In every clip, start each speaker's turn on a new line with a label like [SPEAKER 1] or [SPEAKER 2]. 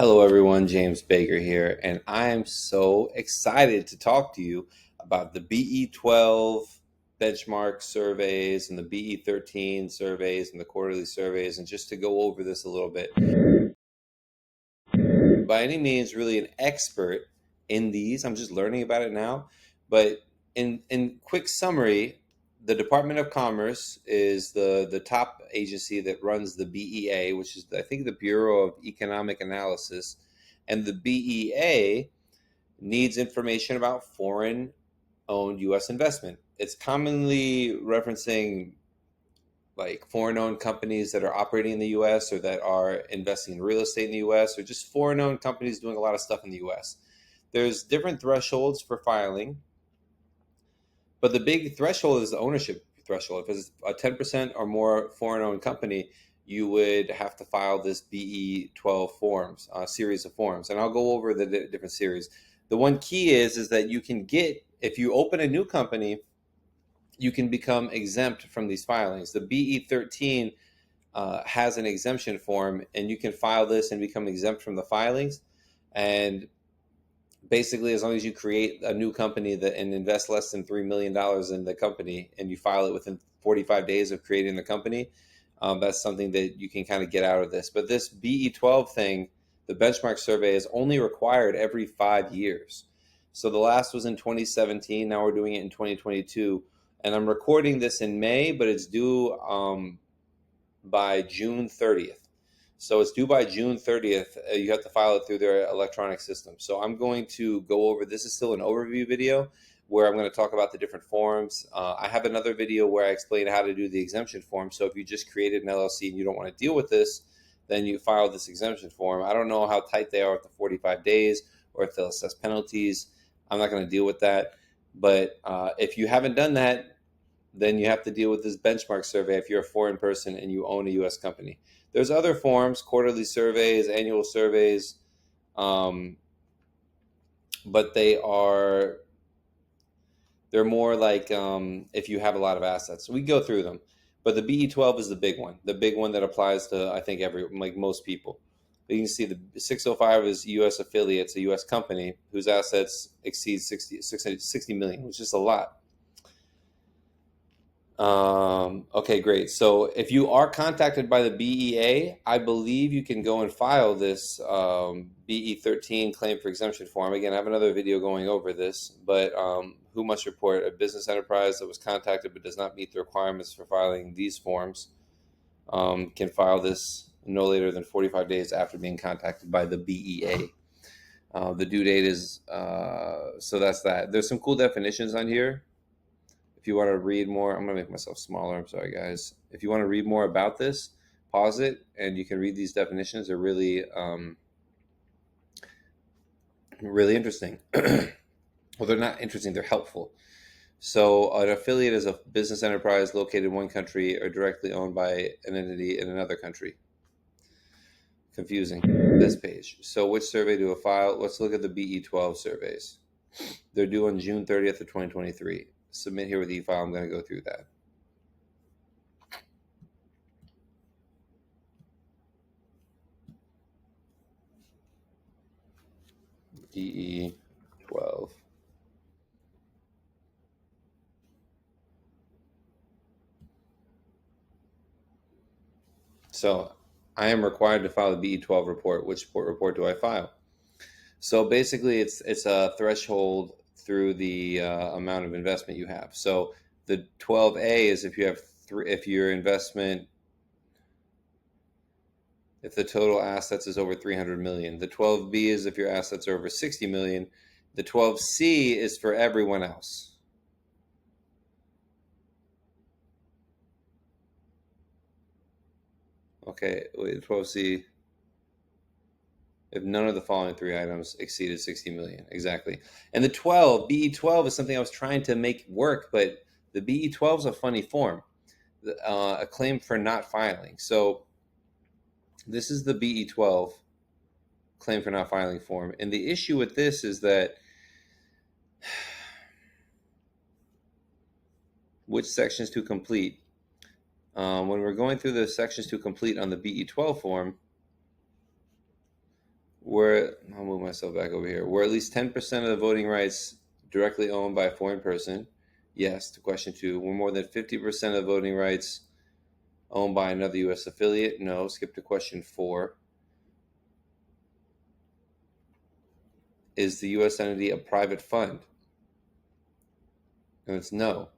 [SPEAKER 1] Hello, everyone. James Baker here, and I am so excited to talk to you about the BE12 benchmark surveys and the BE13 surveys and the quarterly surveys, and just to go over this a little bit. By any means, really an expert in these. I'm just learning about it now, but in quick summary, the Department of Commerce is the top agency that runs the BEA, which is I think the Bureau of Economic Analysis, and the BEA needs information about foreign owned US investment. It's commonly referencing like foreign owned companies that are operating in the US or that are investing in real estate in the US or just foreign owned companies doing a lot of stuff in the US. There's different thresholds for filing, but the big threshold is the ownership threshold. If it's a 10% or more foreign owned company, you would have to file this BE12 forms, series of forms. And I'll go over the different series. The one key is that you can get, if you open a new company, you can become exempt from these filings. The BE13 has an exemption form, and you can file this and become exempt from the filings. And basically, as long as you create a new company and invest less than $3 million in the company, and you file it within 45 days of creating the company, that's something that you can kind of get out of this. But this BE12 thing, the benchmark survey, is only required every 5 years. So the last was in 2017. Now we're doing it in 2022. And I'm recording this in May, but it's due by June 30th. So it's due by June 30th. You have to file it through their electronic system. So I'm going to go over, this is still an overview video where I'm going to talk about the different forms. I have another video where I explain how to do the exemption form. So if you just created an LLC and you don't want to deal with this, then you file this exemption form. I don't know how tight they are with the 45 days or if they'll assess penalties. I'm not going to deal with that. But if you haven't done that, then you have to deal with this benchmark survey if you're a foreign person and you own a U.S. company. There's other forms, quarterly surveys, annual surveys, but they're more like if you have a lot of assets. We go through them, but the BE12 is the big one that applies to I think most people. You can see the 605 is U.S. affiliates, a U.S. company whose assets exceed 60 million, which is a lot. Okay, great. So if you are contacted by the BEA, I believe you can go and file this BE13 claim for exemption form. Again, I have another video going over this, but who must report a business enterprise that was contacted but does not meet the requirements for filing these forms can file this no later than 45 days after being contacted by the BEA. The due date is, so that's that. There's some cool definitions on here. If you want to read more, I'm going to make myself smaller. I'm sorry, guys. If you want to read more about this, pause it, and you can read these definitions. They're really, really interesting. Well, they're not interesting. They're helpful. So an affiliate is a business enterprise located in one country or directly owned by an entity in another country. Confusing, this page. So which survey do I file? Let's look at the BE12 surveys. They're due on June 30th of 2023. Submit here with e-file. I'm going to go through that. BE12. So I am required to file a BE12 report. Which report do I file? So basically, it's a threshold through the amount of investment you have. So the 12A is if you have if your investment, if the total assets is over 300 million. The 12B is if your assets are over 60 million. The 12C is for everyone else. Okay, wait, 12C. If none of the following three items exceeded 60 million. Exactly. And the 12, BE12 is something I was trying to make work, but the BE12 is a funny form, a claim for not filing. So this is the BE12 claim for not filing form. And the issue with this is that which sections to complete. When we're going through the sections to complete on the BE12 form, Were I'll move myself back over here. Were at least 10% of the voting rights directly owned by a foreign person? Yes, to question two. Were more than 50% of the voting rights owned by another U.S. affiliate? No. Skip to question four. Is the U.S. entity a private fund? And it's no.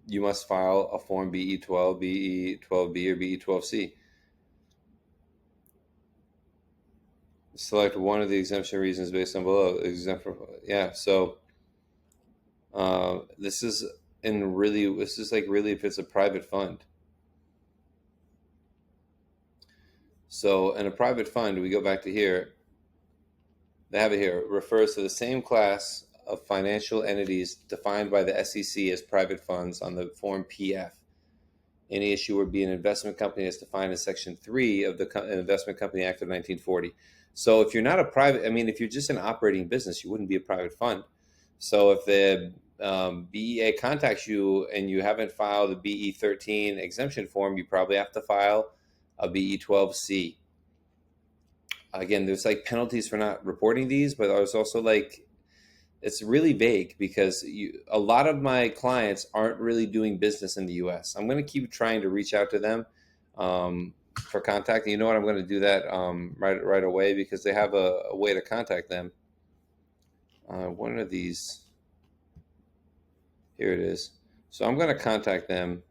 [SPEAKER 1] You must file a form BE12, BE12B, or BE12C. Select one of the exemption reasons based on below. Yeah. So this is really if it's a private fund. So in a private fund, we go back to here. They have it here. Refers to the same class of financial entities defined by the SEC as private funds on the form PF. Any issue would be an investment company as defined in Section 3 of the Investment Company Act of 1940. So if you're not a private, if you're just an operating business, you wouldn't be a private fund. So if the BEA contacts you and you haven't filed a BE13 exemption form, you probably have to file a BE12C. Again, there's like penalties for not reporting these, but there's also like it's really vague because a lot of my clients aren't really doing business in the U.S. I'm going to keep trying to reach out to them for contact. You know what? I'm going to do that right away because they have a way to contact them. One of these. Here it is. So I'm going to contact them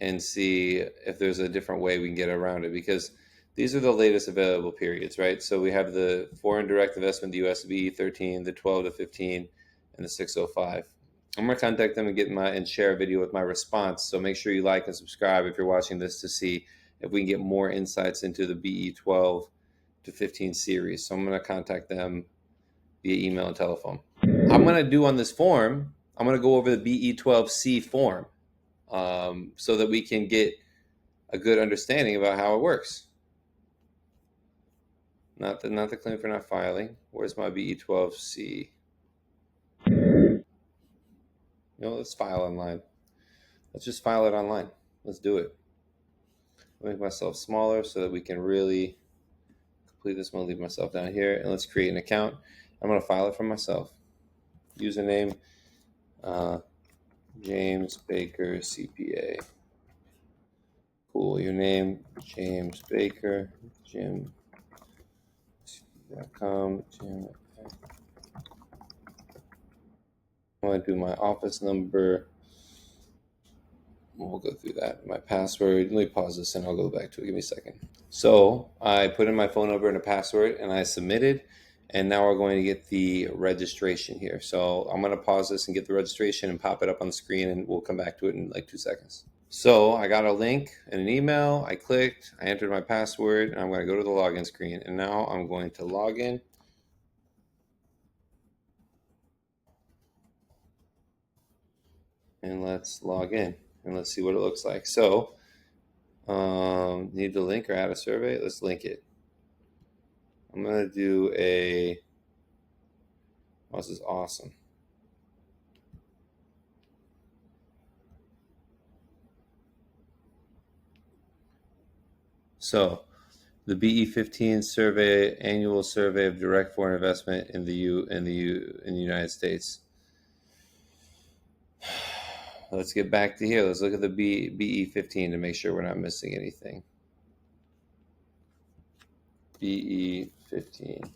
[SPEAKER 1] and see if there's a different way we can get around it because these are the latest available periods, right? So we have the foreign direct investment, the US BE13, the 12 to 15, and the 605. I'm going to contact them and and share a video with my response. So make sure you like and subscribe if you're watching this to see if we can get more insights into the BE12 to 15 series. So I'm going to contact them via email and telephone. I'm going to do on this form, I'm going to go over the BE12C form so that we can get a good understanding about how it works. Not the claim for not filing. Where's my BE12C? Let's file online. Let's just file it online. Let's do it. I'll make myself smaller so that we can really complete this. I'm going to leave myself down here and let's create an account. I'm going to file it for myself. Username, James Baker CPA. Cool. Your name, James Baker, Jim.com. Jim. I'm going to do my office number. We'll go through that. My password. Let me pause this and I'll go back to it. Give me a second. So I put in my phone number and a password and I submitted. And now we're going to get the registration here. So I'm going to pause this and get the registration and pop it up on the screen and we'll come back to it in like 2 seconds. So I got a link and an email. I clicked, I entered my password, and I'm going to go to the login screen. And now I'm going to log in. And let's log in and let's see what it looks like. So need the link or add a survey? Let's link it. I'm going to do this is awesome. So the BE15 survey, annual survey of direct foreign investment in the United States. Let's get back to here. Let's look at the BE15 to make sure we're not missing anything. BE15.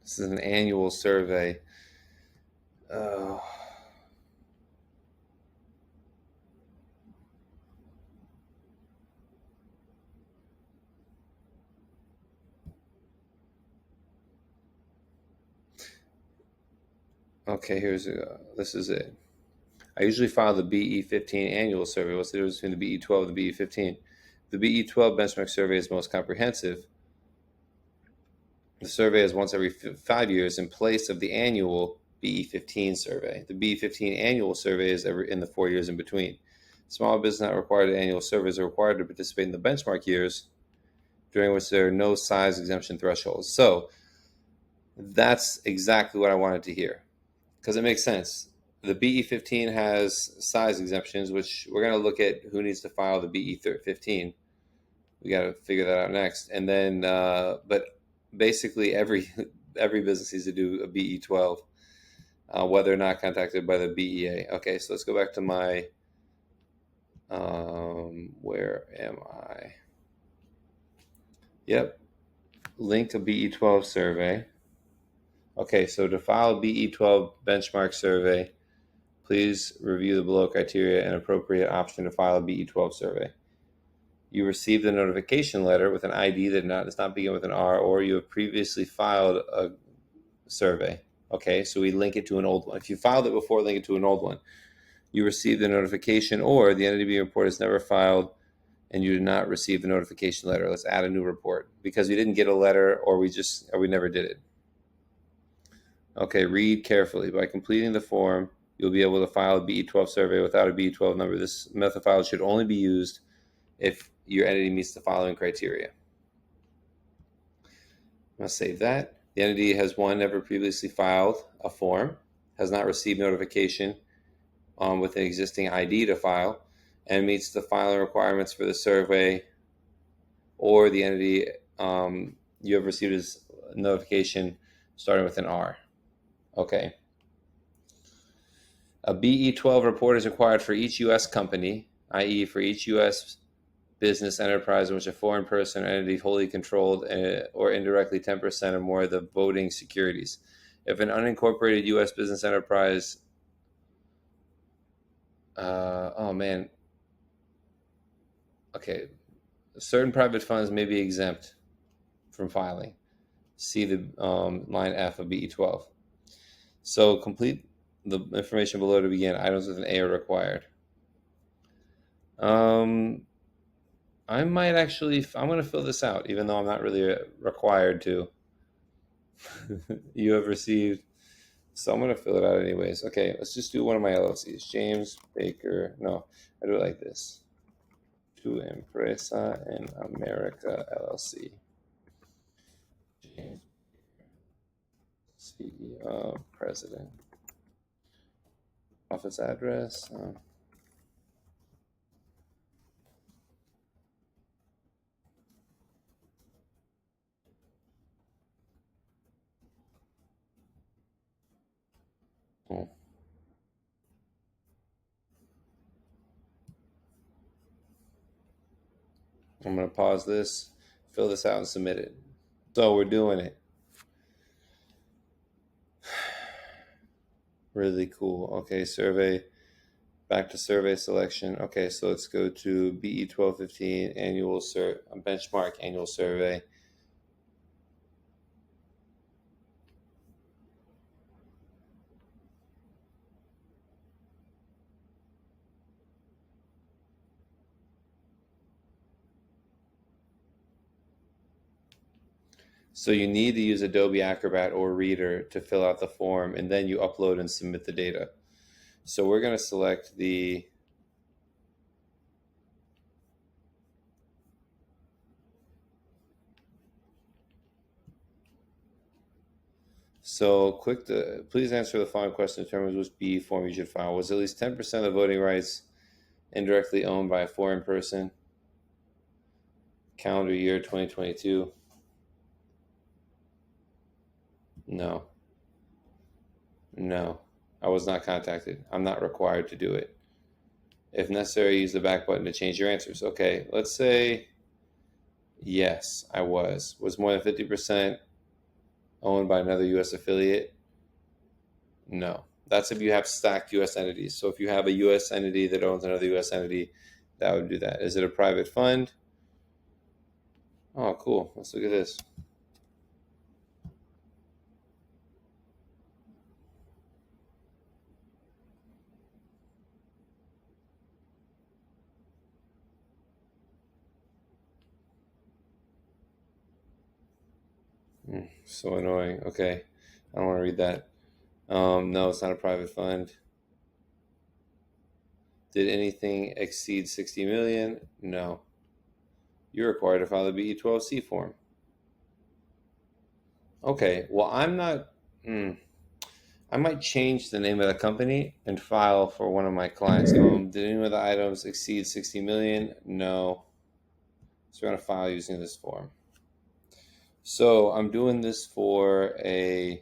[SPEAKER 1] This is an annual survey. Okay, this is it. I usually file the BE15 annual survey. What's the difference between the BE12 and the BE15? The BE12 benchmark survey is most comprehensive. The survey is once every 5 years in place of the annual BE15 survey. The BE15 annual survey is in the 4 years in between. Small business not required annual surveys are required to participate in the benchmark years during which there are no size exemption thresholds. So that's exactly what I wanted to hear because it makes sense. The BE15 has size exemptions, which we're going to look at who needs to file the BE15. We got to figure that out next. And then, but basically every business needs to do a BE12, whether or not contacted by the BEA. Okay, so let's go back to my, where am I? Yep, link a BE12 survey. Okay, so to file a BE12 benchmark survey, please review the below criteria and appropriate option to file a BE12 survey. You received a notification letter with an ID that does not begin with an R, or you have previously filed a survey. Okay, so we link it to an old one. If you filed it before, link it to an old one. You received the notification, or the entity being reported is never filed and you did not receive the notification letter. Let's add a new report because we didn't get a letter or we never did it. Okay, read carefully. By completing the form, you'll be able to file a BE12 survey without a BE12 number. This method file should only be used if your entity meets the following criteria. I'm going to save that. The entity has never previously filed a form, has not received notification with an existing ID to file, and meets the filing requirements for the survey, or the entity you have received as notification starting with an R. Okay. A BE12 report is required for each U.S. company, i.e. for each U.S. business enterprise in which a foreign person or entity wholly controlled or indirectly 10% or more of the voting securities. If an unincorporated U.S. business enterprise, certain private funds may be exempt from filing. See the line F of BE12. So complete the information below to begin. Items with an A are required. I might actually, I'm going to fill this out, even though I'm not really required to. You have received, so I'm going to fill it out anyways. Okay, let's just do one of my LLCs. James Baker, no, I do it like this. To Empresa en America LLC. James CEO, President. Office address. Oh. I'm going to pause this, fill this out, and submit it. So we're doing it. Really cool. Okay, survey. Back to survey selection. Okay, so let's go to BE 1215 annual benchmark annual survey. So you need to use Adobe Acrobat or Reader to fill out the form, and then you upload and submit the data. So we're going to select the please answer the following question in terms of which BE form you should file. Was at least 10% of the voting rights indirectly owned by a foreign person? Calendar year 2022? No. No. I was not contacted. I'm not required to do it. If necessary, use the back button to change your answers. Okay, let's say yes, I was. Was more than 50% owned by another U.S. affiliate? No. That's if you have stacked U.S. entities. So if you have a U.S. entity that owns another U.S. entity, that would do that. Is it a private fund? Oh, cool. Let's look at this. So annoying. Okay. I don't want to read that. No, it's not a private fund. Did anything exceed 60 million? No. You're required to file the BE12C form. Okay, well, I'm not. I might change the name of the company and file for one of my clients. The name of the items exceeds 60 million? No. So we're going to file using this form. So I'm doing this for I'm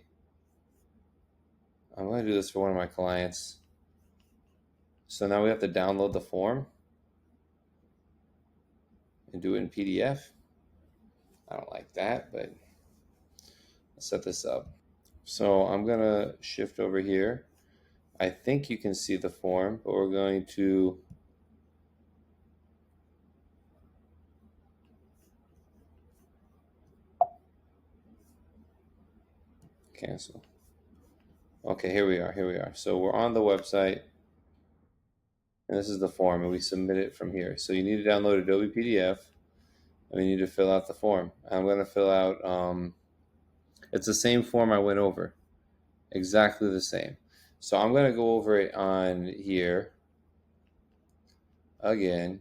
[SPEAKER 1] going to do this for one of my clients. So now we have to download the form and do it in PDF. I don't like that, but let's set this up. So I'm going to shift over here. I think you can see the form, but we're going to cancel. Okay, here we are. So we're on the website, and this is the form, and we submit it from here. So you need to download Adobe PDF, and we need to fill out the form. I'm going to fill out, it's the same form I went over, exactly the same. So I'm going to go over it on here again.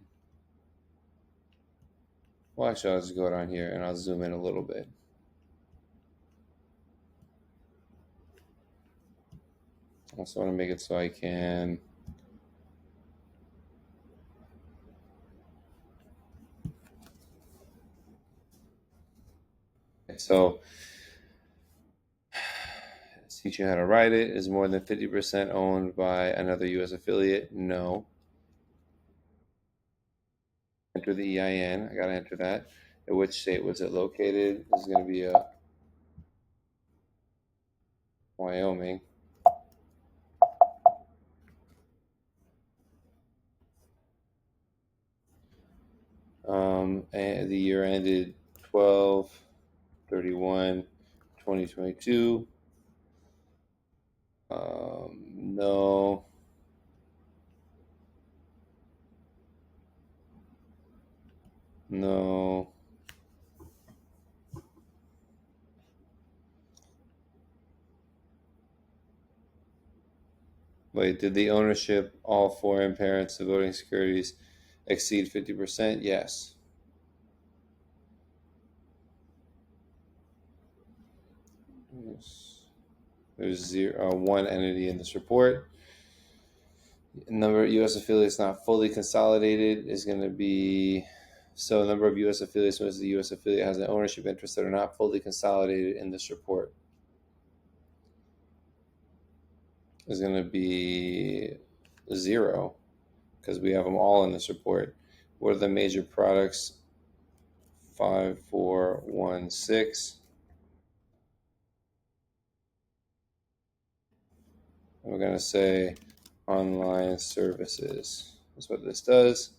[SPEAKER 1] Well, actually, I'll just go down here, and I'll zoom in a little bit. I also want to make it so I can so teach you how to write it. Is more than 50% owned by another U.S. affiliate? No. Enter the EIN. I got to enter that. At which state was it located? This is going to be a Wyoming. And the year ended 12/31/2022. No. No. Wait, did the ownership, all foreign parents of voting securities, exceed 50%? Yes. There's one entity in this report. Number of U.S. affiliates not fully consolidated is going to be so. Number of U.S. affiliates was the U.S. affiliate has an ownership interest that are not fully consolidated in this report is going to be 0 because we have them all in this report. What are the major products? 5416. And we're going to say online services. That's what this does.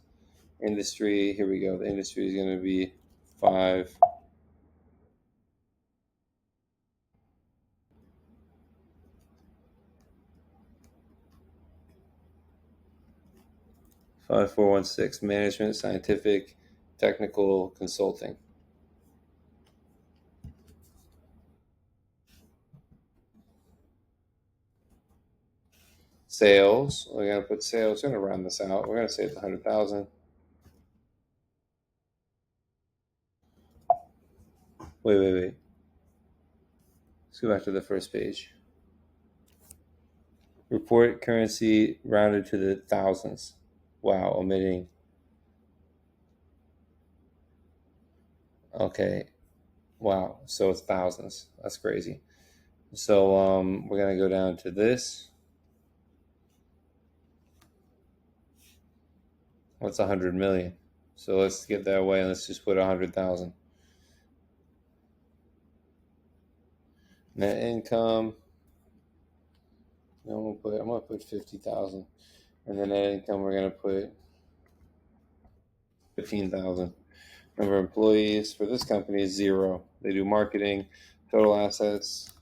[SPEAKER 1] Industry, here we go. The industry is going to be 5416, management, scientific, technical consulting. Sales, we're going to put sales, we're going to round this out. We're going to say it's 100,000. Wait. Let's go back to the first page. Report currency rounded to the thousands. Wow, omitting. Okay. Wow, so it's thousands. That's crazy. So we're going to go down to this. What's 100 million? So let's get that away and let's just put 100,000. Net income. I'm gonna put 50,000, and then net income we're gonna put 15,000. Number of employees for this company is 0. They do marketing. Total assets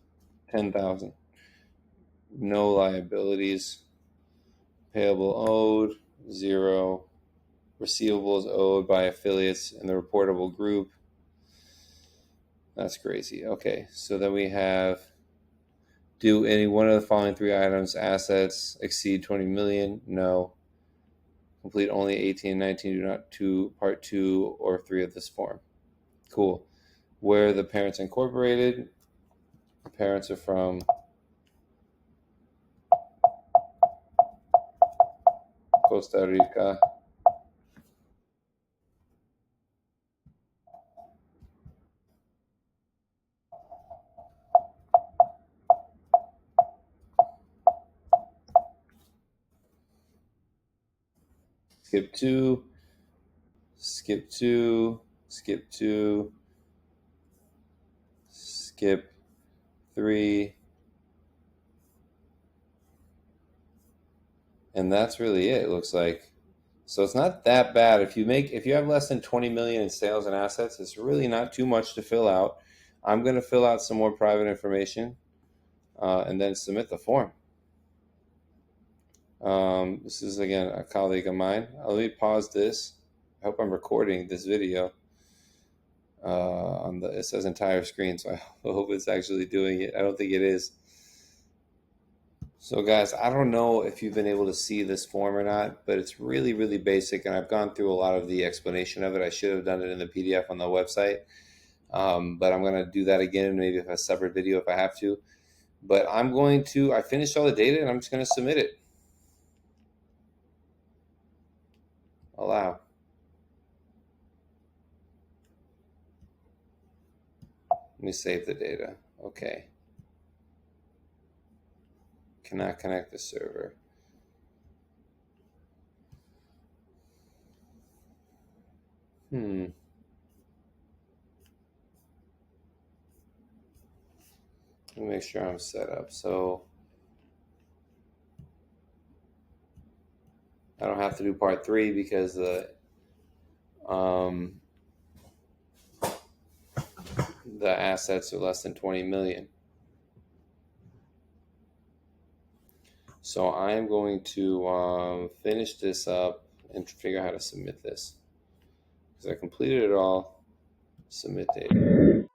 [SPEAKER 1] 10,000. No liabilities. Payable owed 0. Receivables owed by affiliates in the reportable group. That's crazy. Okay, so then we have, do any one of the following 3 items assets exceed 20 million? No. Complete only 18 and 19. Do not do part 2 or 3 of this form. Cool. Where the parents incorporated. The parents are from Costa Rica. Skip 2. Skip 2. Skip 2. Skip 3. And that's really it looks like. So it's not that bad. If you have less than 20 million in sales and assets, it's really not too much to fill out. I'm going to fill out some more private information and then submit the form. This is again a colleague of mine. Let me pause this. I hope I'm recording this video. It says entire screen, so I hope it's actually doing it. I don't think it is. So guys, I don't know if you've been able to see this form or not, but it's really, really basic, and I've gone through a lot of the explanation of it. I should have done it in the PDF on the website, but I'm going to do that again, maybe if a separate video if I have to. But I finished all the data, and I'm just going to submit it. Allow. Let me save the data. Okay. Cannot connect the server. Let me make sure I'm set up. So I don't have to do part 3 because the assets are less than 20 million. So I'm going to finish this up and figure out how to submit this. Because I completed it all. Submit data.